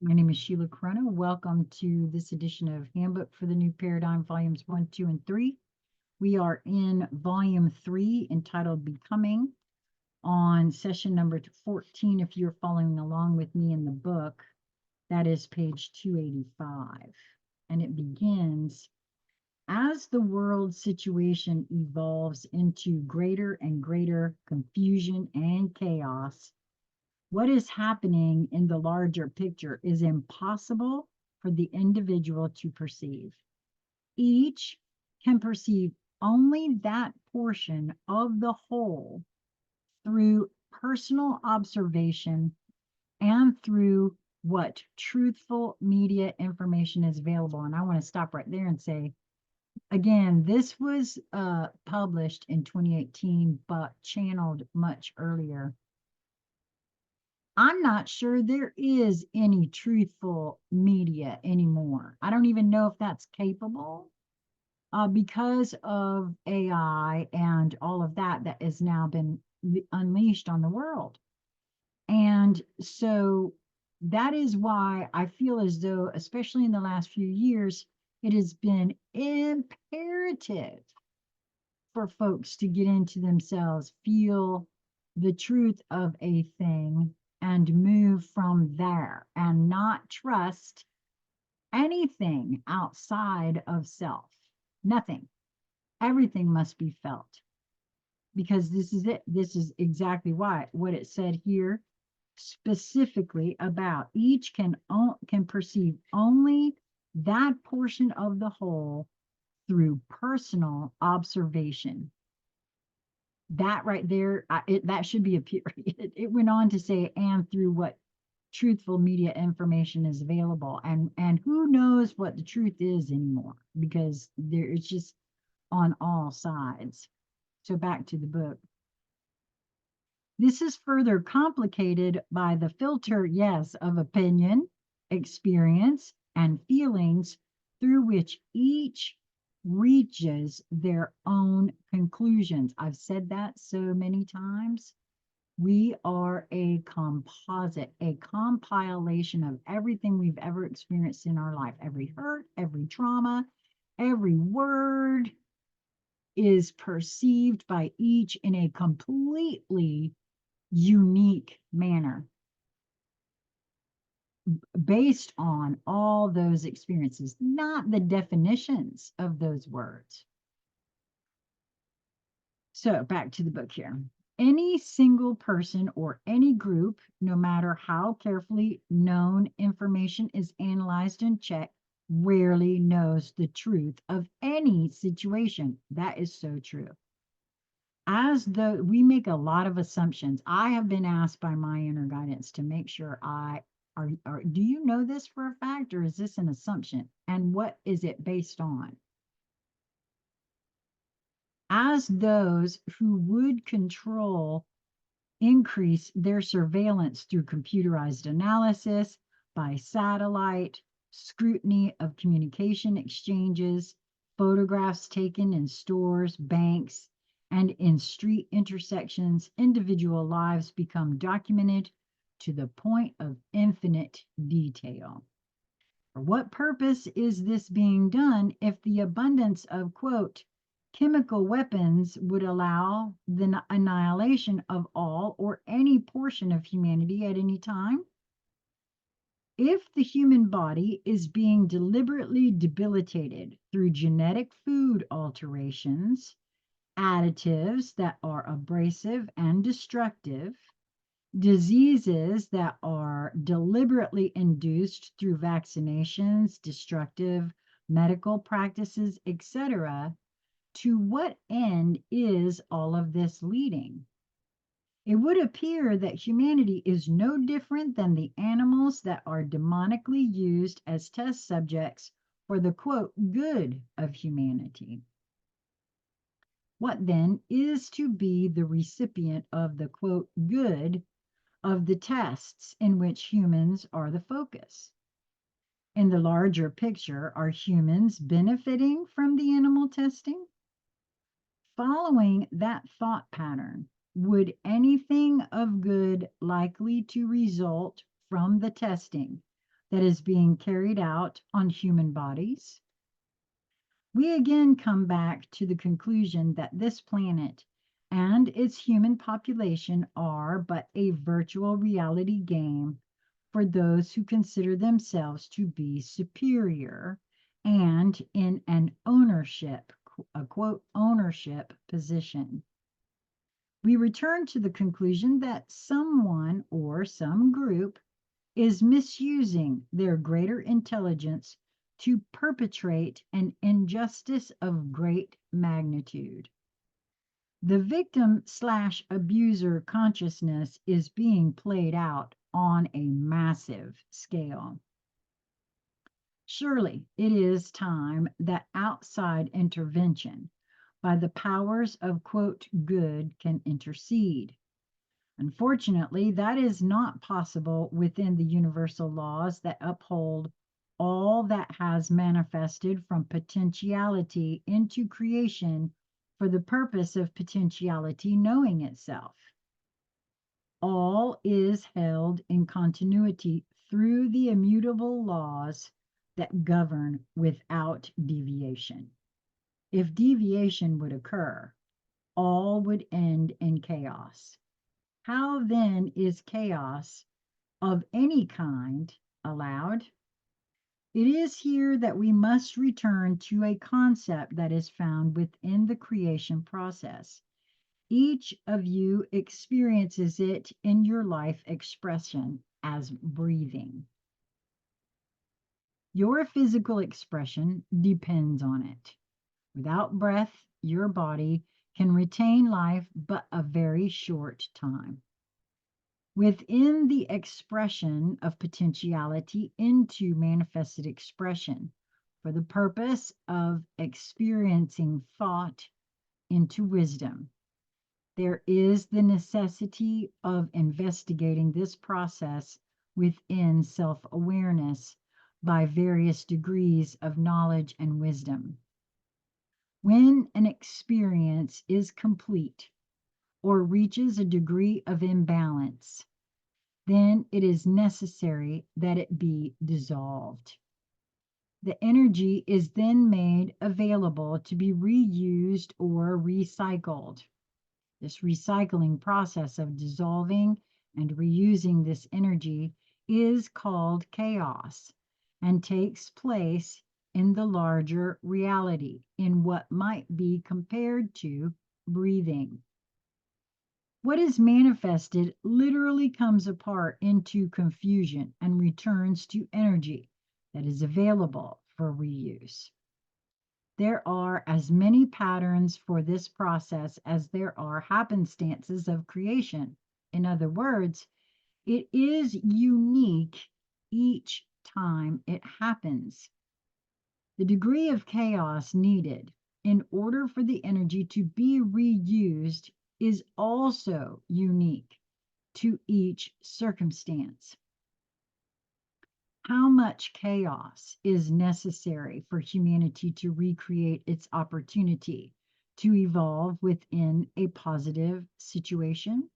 My name is Sheila Corona. Welcome to this edition of Handbook for the New Paradigm, Volumes 1, 2, and 3. We are in Volume 3, entitled Becoming, on session number 14. If you're following along with me in the book, that is page 285. And it begins, as the world situation evolves into greater and greater confusion and chaos, what is happening in the larger picture is impossible for the individual to perceive. Each can perceive only that portion of the whole through personal observation and through what truthful media information is available. And I want to stop right there and say, again, this was published in 2018, but channeled much earlier. I'm not sure there is any truthful media anymore. I don't even know if that's capable because of AI and all of that that has now been unleashed on the world. And so that is why I feel as though, especially in the last few years, it has been imperative for folks to get into themselves, feel the truth of a thing, and move from there and not trust anything outside of self. Nothing. Everything must be felt because this is it. This is exactly why what it said here specifically about each can perceive only that portion of the whole through personal observation. That right there, that should be a period. It went on to say, and through what truthful media information is available, and who knows what the truth is anymore, because it's just on all sides. So back to the book. This is further complicated by the filter, yes, of opinion, experience, and feelings through which each reaches their own conclusions. I've said that so many times. We are a composite, a compilation of everything we've ever experienced in our life. Every hurt, every trauma, every word is perceived by each in a completely unique manner based on all those experiences, not the definitions of those words. So back to the book here. Any single person or any group, no matter how carefully known information is analyzed and checked, rarely knows the truth of any situation. That is so true. As though we make a lot of assumptions. I have been asked by my inner guidance to make sure do you know this for a fact, or is this an assumption? And what is it based on? As those who would increase their surveillance through computerized analysis by satellite, scrutiny of communication exchanges, photographs taken in stores, banks, and in street intersections, individual lives become documented to the point of infinite detail. For what purpose is this being done if the abundance of, quote, chemical weapons would allow the annihilation of all or any portion of humanity at any time? If the human body is being deliberately debilitated through genetic food alterations, additives that are abrasive and destructive, diseases that are deliberately induced through vaccinations, destructive medical practices, etc., to what end is all of this leading? It would appear that humanity is no different than the animals that are demonically used as test subjects for the, quote, good of humanity. What then is to be the recipient of the, quote, good of the tests in which humans are the focus? In the larger picture, are humans benefiting from the animal testing? Following that thought pattern, would anything of good likely to result from the testing that is being carried out on human bodies. We again come back to the conclusion that this planet and its human population are but a virtual reality game for those who consider themselves to be superior and in an ownership, a quote, ownership position. We return to the conclusion that someone or some group is misusing their greater intelligence to perpetrate an injustice of great magnitude. The victim/abuser consciousness is being played out on a massive scale. Surely it is time that outside intervention by the powers of quote good can intercede. Unfortunately, that is not possible within the universal laws that uphold all that has manifested from potentiality into creation for the purpose of potentiality knowing itself. All is held in continuity through the immutable laws that govern without deviation. If deviation would occur, all would end in chaos. How then is chaos of any kind allowed? It is here that we must return to a concept that is found within the creation process. Each of you experiences it in your life expression as breathing. Your physical expression depends on it. Without breath, your body can retain life but a very short time. Within the expression of potentiality into manifested expression, for the purpose of experiencing thought into wisdom, there is the necessity of investigating this process within self awareness by various degrees of knowledge and wisdom. When an experience is complete or reaches a degree of imbalance, then it is necessary that it be dissolved. The energy is then made available to be reused or recycled. This recycling process of dissolving and reusing this energy is called chaos and takes place in the larger reality in what might be compared to breathing. What is manifested literally comes apart into confusion and returns to energy that is available for reuse. There are as many patterns for this process as there are happenstances of creation. In other words, it is unique each time it happens. The degree of chaos needed in order for the energy to be reused is also unique to each circumstance. How much chaos is necessary for humanity to recreate its opportunity to evolve within a positive situation?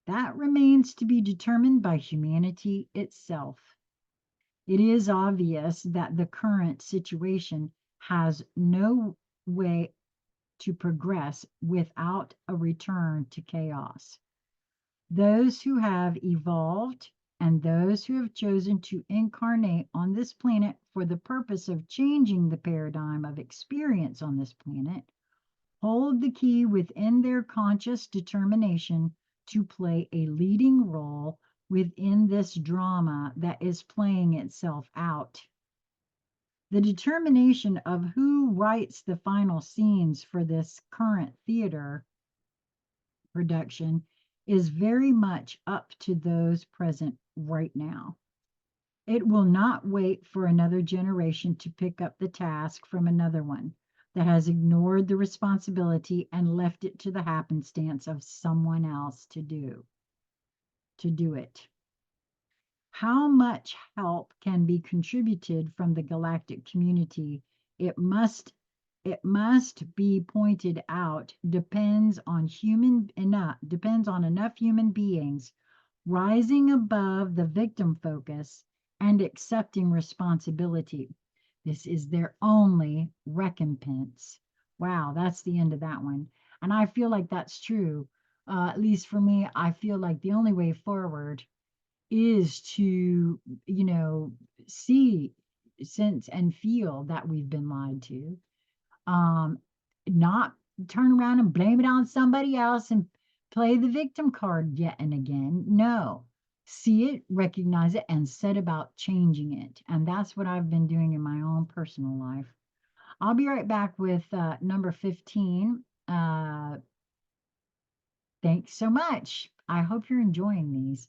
That remains to be determined by humanity itself. It is obvious that the current situation has no way to progress without a return to chaos. Those who have evolved and those who have chosen to incarnate on this planet for the purpose of changing the paradigm of experience on this planet hold the key within their conscious determination to play a leading role within this drama that is playing itself out. The determination of who writes the final scenes for this current theater production is very much up to those present right now. It will not wait for another generation to pick up the task from another one that has ignored the responsibility and left it to the happenstance of someone else to do it. How much help can be contributed from the galactic community, it must be pointed out, depends on enough human beings rising above the victim focus and accepting responsibility. This is their only recompense. Wow, that's the end of that one. And I feel like that's true. At least for me, I feel like the only way forward is to, see, sense, and feel that we've been lied to. Um, Not turn around and blame it on somebody else and play the victim card yet and again. No, see it, recognize it, and set about changing it. And that's what I've been doing in my own personal life. I'll be right back with number 15. Uh, Thanks so much. I hope you're enjoying these.